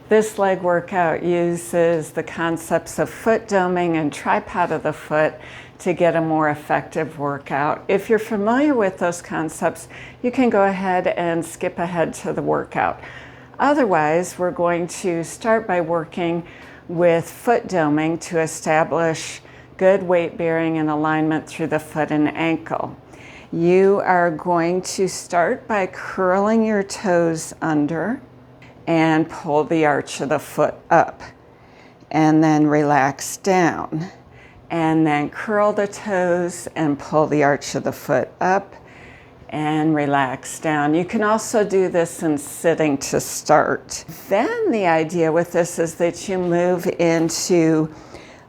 This leg workout uses the concepts of foot doming and tripod of the foot to get a more effective workout. If you're familiar with those concepts, you can go ahead and skip ahead to the workout. Otherwise, we're going to start by working with foot doming to establish good weight bearing and alignment through the foot and ankle. You are going to start by curling your toes under and pull the arch of the foot up, and then relax down, and then curl the toes and pull the arch of the foot up and relax down. You can also do this in sitting to start. Then the idea with this is that you move into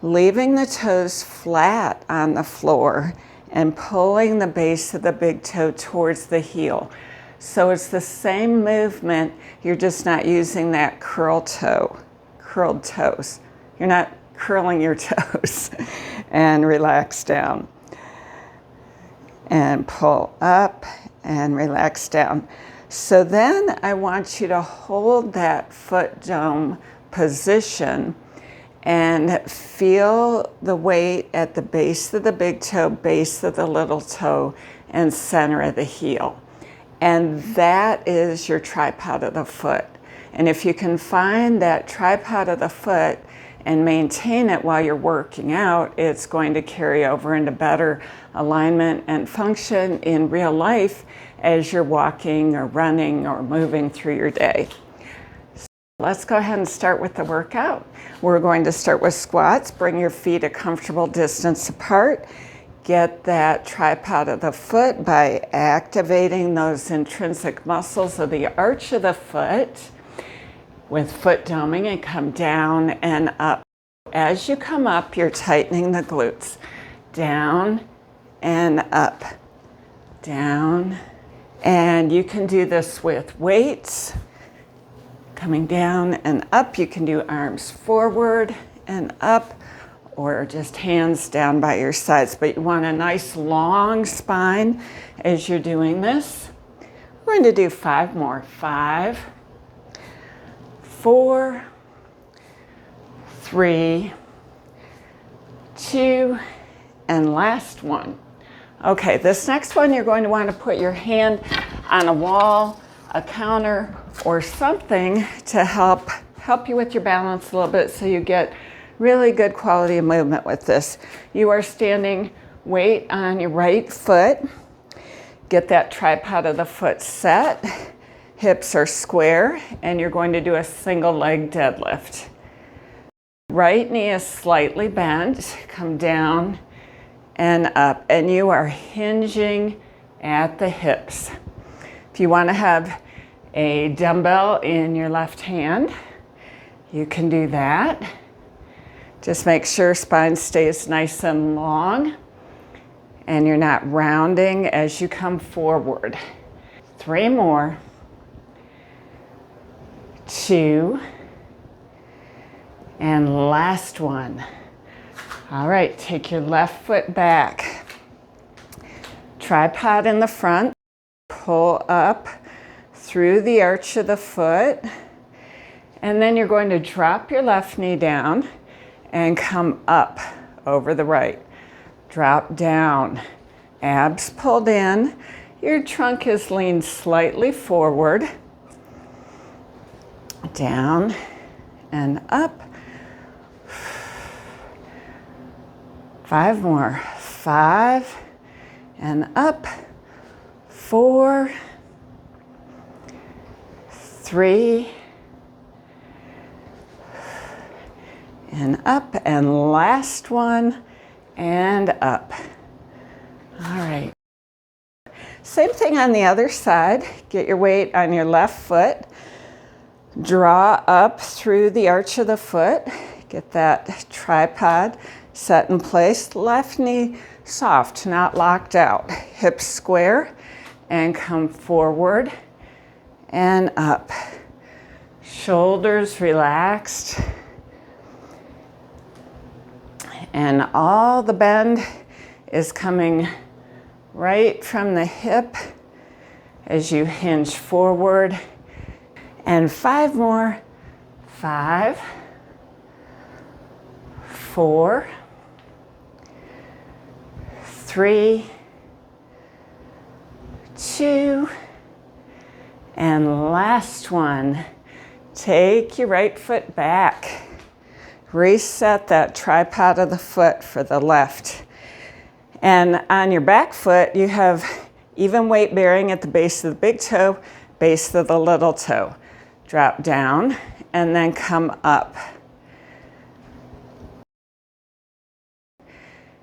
leaving the toes flat on the floor and pulling the base of the big toe towards the heel. So it's the same movement, you're just not using that curled toes. You're not curling your toes. And relax down. And pull up and relax down. So then I want you to hold that foot dome position and feel the weight at the base of the big toe, base of the little toe, and center of the heel. And that is your tripod of the foot. And if you can find that tripod of the foot and maintain it while you're working out, it's going to carry over into better alignment and function in real life as you're walking or running or moving through your day. So let's go ahead and start with the workout. We're going to start with squats. Bring your feet a comfortable distance apart. Get that tripod of the foot by activating those intrinsic muscles of the arch of the foot with foot doming, and come down and up. As you come up, you're tightening the glutes. Down and up, down. And you can do this with weights. Coming down and up, you can do arms forward and up, or just hands down by your sides. But you want a nice long spine as you're doing this. We're going to do 5 more. 5, 4, 3, 2, and last one. Okay, this next one you're going to want to put your hand on a wall, a counter, or something to help you with your balance a little bit so you get really good quality of movement with this. You are standing weight on your right foot. Get that tripod of the foot set. Hips are square, and you're going to do a single leg deadlift. Right knee is slightly bent. Come down and up, and you are hinging at the hips. If you want to have a dumbbell in your left hand, you can do that. Just make sure spine stays nice and long and you're not rounding as you come forward. 3 more. 2. And last one. All right, take your left foot back. Tripod in the front. Pull up through the arch of the foot. And then you're going to drop your left knee down and come up over the right. Drop down, abs pulled in. Your trunk is leaned slightly forward. Down and up. 5 more. 5 and up. 4, 3, and up, and last one, and up. All right. Same thing on the other side. Get your weight on your left foot. Draw up through the arch of the foot. Get that tripod set in place. Left knee soft, not locked out. Hips square, and come forward and up. Shoulders relaxed. And all the bend is coming right from the hip as you hinge forward. And 5 more. 5, 4, 3, 2, and last one. Take your right foot back. Reset that tripod of the foot for the left. And on your back foot, you have even weight bearing at the base of the big toe, base of the little toe. Drop down and then come up.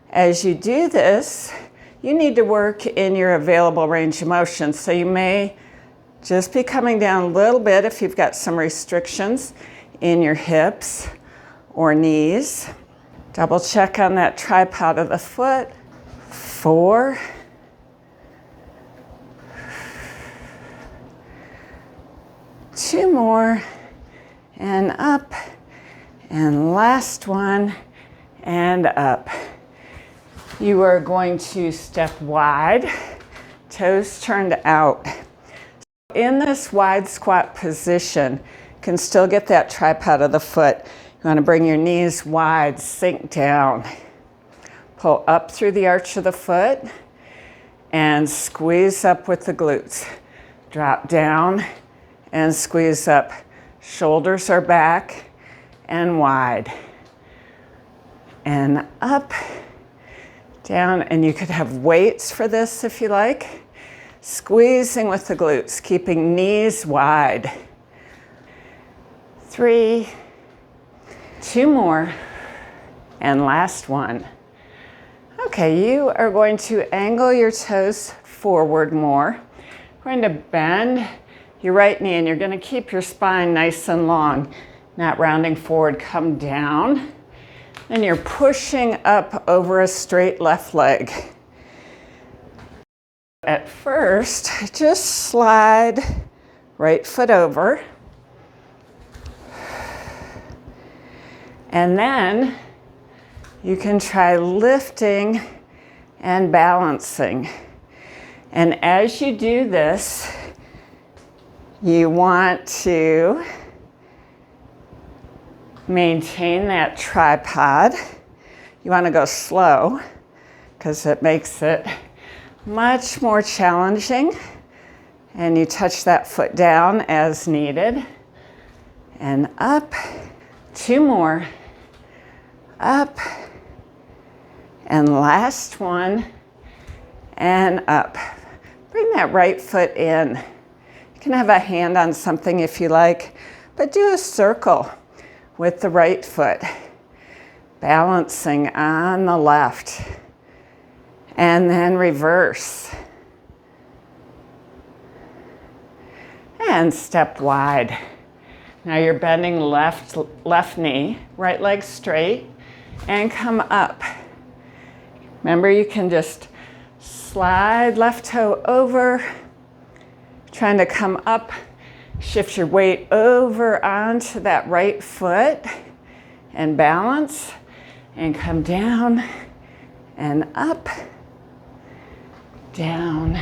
As you do this, you need to work in your available range of motion. So you may just be coming down a little bit if you've got some restrictions in your hips or knees. Double check on that tripod of the foot. 4, 2 more, and up, and last one, and up. You are going to step wide, toes turned out. In this wide squat position, you can still get that tripod of the foot. You want to bring your knees wide, sink down. Pull up through the arch of the foot and squeeze up with the glutes. Drop down and squeeze up. Shoulders are back and wide. And up, down, and you could have weights for this if you like. Squeezing with the glutes, keeping knees wide. 3, 2 more, and last one. Okay, you are going to angle your toes forward more. We're going to bend your right knee, and you're going to keep your spine nice and long, not rounding forward. Come down, and you're pushing up over a straight left leg. At first, just slide right foot over, and then you can try lifting and balancing. And as you do this, you want to maintain that tripod. You want to go slow because it makes it much more challenging. And you touch that foot down as needed. And up, 2 more, up, and last one, and up. Bring that right foot in. You can have a hand on something if you like, but do a circle with the right foot, balancing on the left, and then reverse. And step wide. Now you're bending left knee, right leg straight, and come up. Remember, you can just slide left toe over, trying to come up, shift your weight over onto that right foot and balance, and come down and up, down,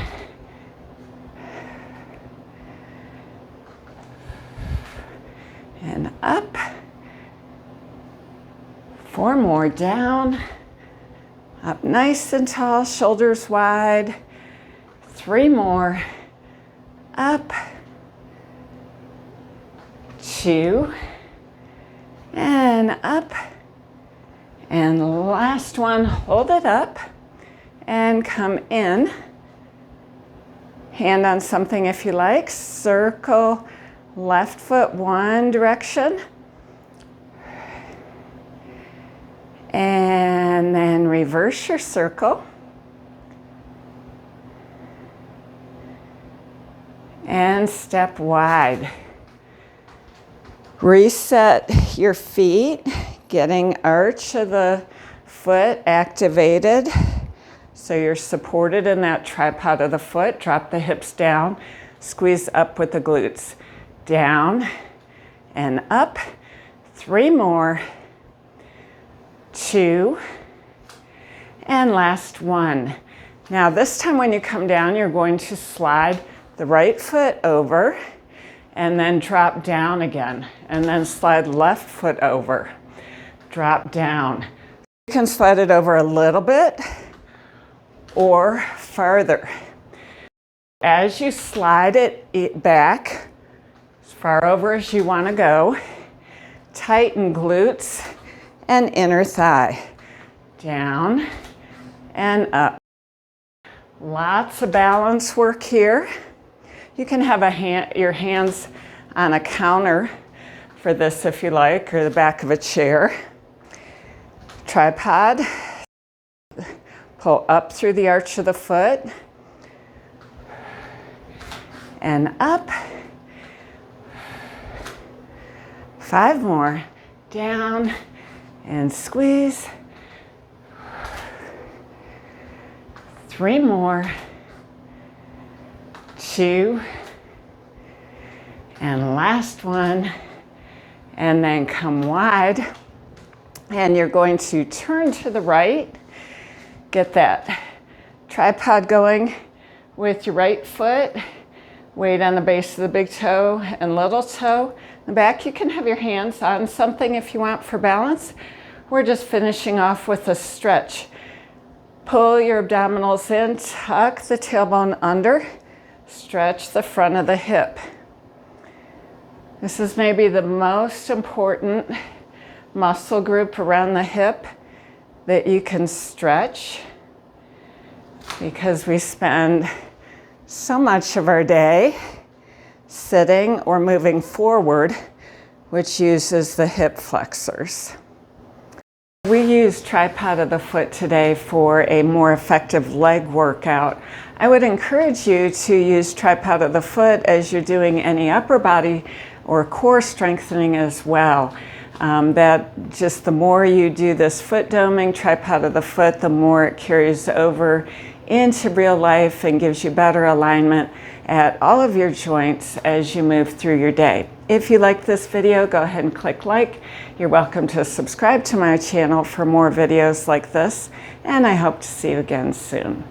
and up. 4 more, down, up nice and tall, shoulders wide. 3 more, up, 2, and up, and last one, hold it up, and come in. Hand on something if you like, circle left foot one direction, and then reverse your circle, and step wide. Reset your feet, getting arch of the foot activated so you're supported in that tripod of the foot. Drop the hips down, squeeze up with the glutes. Down and up. 3 more, 2, and last one. Now this time when you come down, you're going to slide the right foot over and then drop down again, and then slide left foot over, drop down. You can slide it over a little bit or farther. As you slide it back as far over as you want to go, tighten glutes and inner thigh, down and up. Lots of balance work here. You can have your hands on a counter for this if you like, or the back of a chair. Tripod, pull up through the arch of the foot and up. 5 more, down and squeeze. 3 more, 2, and last one, and then come wide. And you're going to turn to the right, get that tripod going with your right foot, weight on the base of the big toe and little toe. In the back, you can have your hands on something if you want for balance. We're just finishing off with a stretch. Pull your abdominals in, tuck the tailbone under, stretch the front of the hip. This is maybe the most important muscle group around the hip that you can stretch, because we spend so much of our day sitting or moving forward, which uses the hip flexors. We use tripod of the foot today for a more effective leg workout. I would encourage you to use tripod of the foot as you're doing any upper body or core strengthening as well. That just the more you do this foot doming, tripod of the foot, the more it carries over into real life and gives you better alignment at all of your joints as you move through your day. If you like this video, go ahead and click like. You're welcome to subscribe to my channel for more videos like this, and I hope to see you again soon.